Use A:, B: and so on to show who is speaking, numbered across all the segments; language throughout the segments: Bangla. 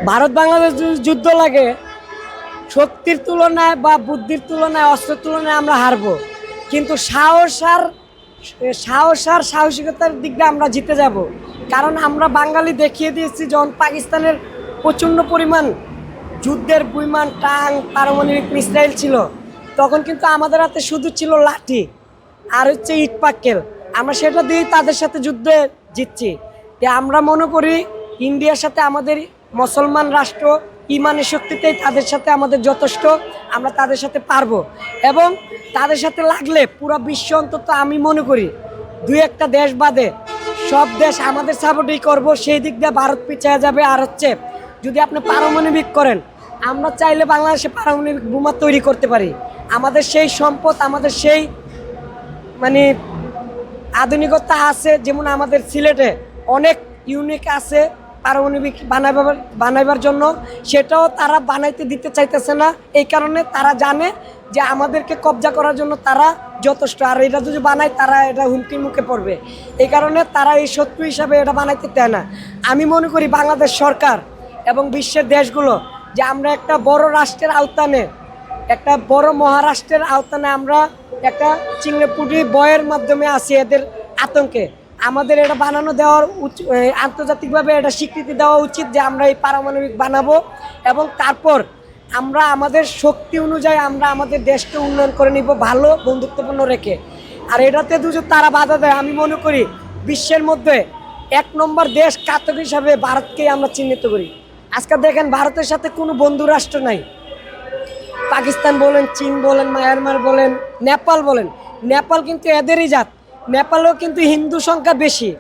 A: ভারত বাংলাদেশ যুদ্ধ লাগে শক্তির তুলনায় বা বুদ্ধির তুলনায় অস্ত্রের তুলনায় আমরা হারবো, কিন্তু সাহসিকতার দিক দিয়ে আমরা জিতে যাব। কারণ আমরা বাঙালি দেখিয়ে দিয়েছি, যখন পাকিস্তানের প্রচণ্ড পরিমাণ যুদ্ধের বিমান, টাং, পারমাণবিক মিসাইল ছিল, তখন কিন্তু আমাদের হাতে শুধু ছিল লাঠি আর হচ্ছে ইট পাক্কেল। আমরা সেটা দিয়েই তাদের সাথে যুদ্ধে জিতছি। আমরা মনে করি ইন্ডিয়ার সাথে আমাদের মুসলমান রাষ্ট্র ইমানের শক্তিতেই তাদের সাথে আমাদের যথেষ্ট, আমরা তাদের সাথে পারবো। এবং তাদের সাথে লাগলে পুরো বিশ্ব, অন্তত আমি মনে করি 2-1টা দেশ বাদে সব দেশ আমাদের সাপোর্টই করবো। সেই দিক দিয়ে ভারত পিছিয়ে যাবে। আর হচ্ছে যদি আপনি পারমাণবিক করেন, আমরা চাইলে বাংলাদেশে পারমাণবিক বোমা তৈরি করতে পারি। আমাদের সেই সম্পদ, আমাদের সেই মানে আধুনিকতা আছে। যেমন আমাদের সিলেটে অনেক ইউনিক আছে পারমাণবিক বানাইবার জন্য, সেটাও তারা বানাইতে দিতে চাইতেছে না। এই কারণে তারা জানে যে আমাদেরকে কবজা করার জন্য তারা যথেষ্ট, আর এটা যদি বানায় তারা এটা হুমকির মুখে পড়বে। এই কারণে তারা এই শত্রু হিসাবে এটা বানাইতে দেয় না। আমি মনে করি বাংলাদেশ সরকার এবং বিশ্বের দেশগুলো যে আমরা একটা বড় রাষ্ট্রের আওতানে, একটা বড় মহারাষ্ট্রের আওতানে আমরা একটা চিংড়িপুটি বয়ের মাধ্যমে আছি এদের আতঙ্কে। আমাদের এটা বানানো দেওয়ার আন্তর্জাতিকভাবে এটা স্বীকৃতি দেওয়া উচিত যে আমরা এই পারমাণবিক বানাবো, এবং তারপর আমরা আমাদের শক্তি অনুযায়ী আমরা আমাদের দেশকে উন্নয়ন করে নিব ভালো বন্ধুত্বপূর্ণ রেখে। আর এটাতে যদি তারা বাধা দেয়, আমি মনে করি বিশ্বের মধ্যে 1 নম্বর দেশ ঘাতক হিসাবে ভারতকেই আমরা চিহ্নিত করি। আজকে দেখেন ভারতের সাথে কোনো বন্ধু রাষ্ট্র নাই। পাকিস্তান বলেন, চীন বলেন, মায়ানমার বলেন, নেপাল বলেন, নেপাল কিন্তু এদেরই জাত। নেপালেও কিন্তু হিন্দু সংখ্যা বেশি,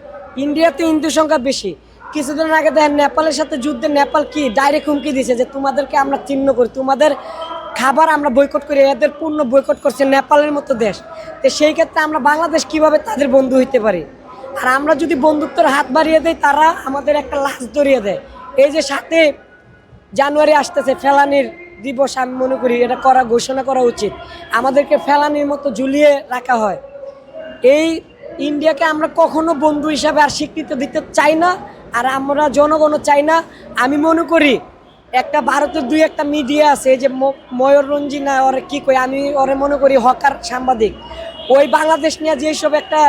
A: ইন্ডিয়াতে হিন্দু সংখ্যা বেশি। কিছুদিন আগে দেখেন নেপালের সাথে যুদ্ধে নেপাল কি ডাইরেক্ট হুমকি দিয়েছে যে তোমাদেরকে আমরা চিহ্ন করি, তোমাদের খাবার আমরা বয়কট করি। এদের পণ্য বয়কট করছে নেপালের মতো দেশ। তো সেই ক্ষেত্রে আমরা বাংলাদেশ কিভাবে তাদের বন্ধু হইতে পারি? আর আমরা যদি বন্ধুত্বের হাত বাড়িয়ে দেই, তারা আমাদের একটা লাশ ধরিয়ে দেয়। এই যে 7 জানুয়ারি আসতেছে ফেলানির দিবস, আমি মনে করি এটা ঘোষণা করা উচিত। আমাদেরকে ফেলানির মতো ঝুলিয়ে রাখা হয়। এই ইন্ডিয়াকে আমরা কখনো বন্ধু হিসাবে আর স্বীকৃতি দিতে চাই না, আর আমরা জনগণও চাই না। আমি মনে করি একটা ভারতের 2-1টা মিডিয়া আছে, এই যে ময়ূররঞ্জি না ওরে কী কই, আমি ওরে মনে করি হকার সাংবাদিক। ওই বাংলাদেশ নিয়ে যেসব একটা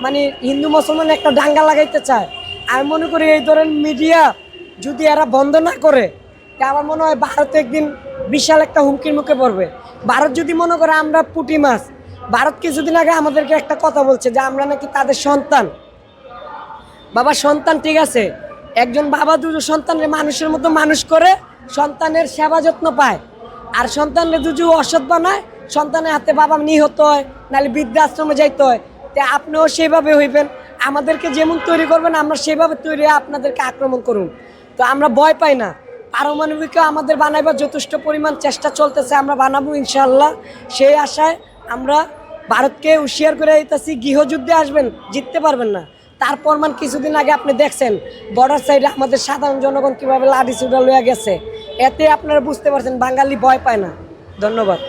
A: মানে হিন্দু মুসলমান একটা দাঙ্গা লাগাইতে চায়, আমি মনে করি এই ধরনের মিডিয়া যদি এরা বন্ধ না করে, আমার মনে হয় ভারত একদিন বিশাল একটা হুমকির মুখে পড়বে। ভারত যদি মনে করে আমরা পুঁটি মাছ, ভারত কিছুদিন আগে আমাদেরকে একটা কথা বলছে যে আমরা নাকি তাদের সন্তান। বাবা সন্তান ঠিক আছে, একজন বাবা দুটো সন্তানের মানুষের মতো মানুষ করে সন্তানের সেবা যত্ন পায়, আর সন্তানের দুটো অসৎ বানায়, সন্তানের হাতে বাবা নিহত হয়, নাহলে বৃদ্ধাশ্রমে যাইতে হয়। তো আপনিও সেইভাবে হইবেন, আমাদেরকে যেমন তৈরি করবেন আমরা সেইভাবে তৈরি হয়ে আপনাদেরকে আক্রমণ করুন। তো আমরা ভয় পাই না। পারমাণবিকও আমাদের বানাইবার যথেষ্ট পরিমাণ চেষ্টা চলতেছে, আমরা বানাবো ইনশাআল্লাহ। সেই আশায় আমরা ভারতকে হুঁশিয়ার করে দিতেছি, গৃহযুদ্ধে আসবেন, জিততে পারবেন না। তার প্রমাণ কিছুদিন আগে আপনি দেখছেন বর্ডার সাইডে আমাদের সাধারণ জনগণ কীভাবে লাঠি ছুড়া লইয়া গেছে। এতে আপনারা বুঝতে পারছেন বাঙালি ভয় পায় না। ধন্যবাদ।